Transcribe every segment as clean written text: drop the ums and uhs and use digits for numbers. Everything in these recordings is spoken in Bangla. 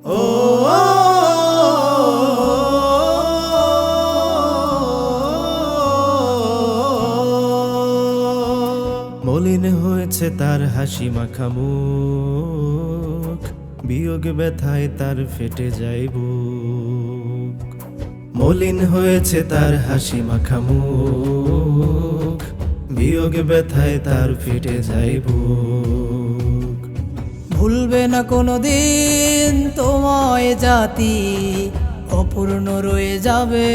ও মলিন হয়েছে তার হাসি মাখা মুখ, বিয়োগ ব্যথায় তার ফেটে যায় বুক। মলিন হয়েছে তার হাসি মাখা মুখ, বিয়োগ ব্যথায় তার ফেটে যায় বুক। ভুলবে না কোনোদিন তোমায় জাতি, অপূর্ণ রয়ে যাবে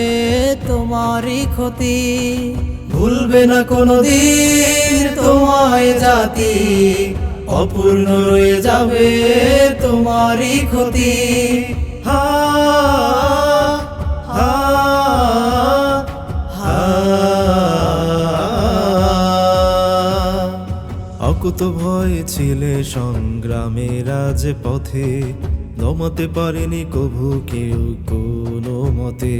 তোমারই ক্ষতি। ভুলবে না কোনোদিন তোমায় জাতি, অপূর্ণ রয়ে যাবে তোমারই ক্ষতি। হা হা হা অকুত ভয় ছিলে সংগ্রামে রাজপথে, দমাতে পারেনি কভু কেউ কোনো মতে।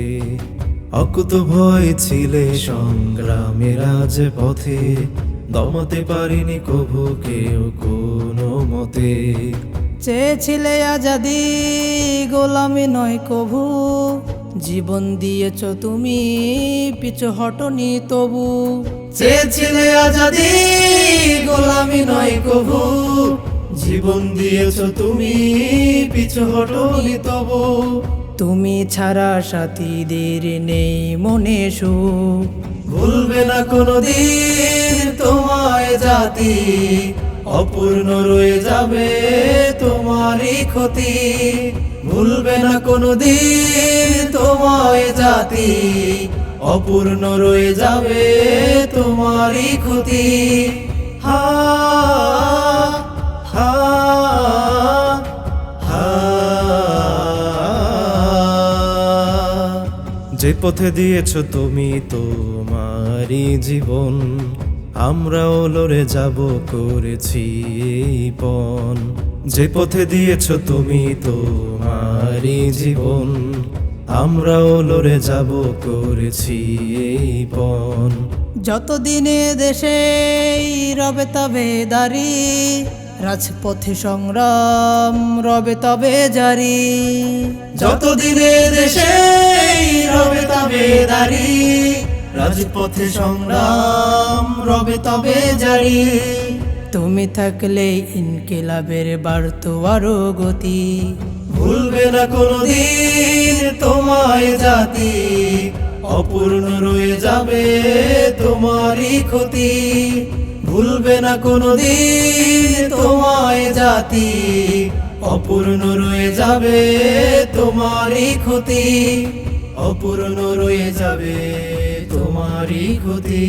অকুত ভয় ছিলে সংগ্রামে রাজপথে, দমাতে পারেনি কভু কেউ কোনো মতে। চেয়েছিলে আজাদি, গোলামি নয় কভু, জীবন দিয়েছ তুমি পিছু হটনি তবু। চেয়েছিলে আজাদি, গোলামি নয় কভু, জীবন দিয়েছ তুমি পিছু হটনি তবু। তুমি ছাড়া সাথীদের নেই মনে সুখ, ভুলবে না কোনোদিন তোমায় জাতি, অপূর্ণ রয়ে যাবে তোমারই ক্ষতি। ভুলবে না কোনোদিন তোমায় জাতি, অপূর্ণ রয়ে যাবে তোমারই ক্ষতি। হা হা হা যে পথে দিয়েছ তুমি তোমারই জীবন, আমরাও লড়ে যাব করেছি এই পণ। যে পথে দিয়েছ তুমি তোমারই জীবন, আমরাও লড়ে যাব করেছি এই পণ। যতদিনে দেশে রবে তবে দাঁড়ি, রাজপথে সংগ্রাম রবে তবে জারি। যতদিনে দেশে রবে তবে দাঁড়ি, রাজপথে সংগ্রাম রবে তবে জারি। তুমি থাকলে ইনকিলাবের বাড়তো আরো গতি। ভুলবে না কোনোদিন তোমায় জাতি, অপূর্ণ রয়ে যাবে তোমারই ক্ষতি। ভুলবে না কোনোদিন তোমায় জাতি, অপূর্ণ রয়ে যাবে তোমারই ক্ষতি। অপূর্ণ রয়ে যাবে তোমারই ক্ষতি।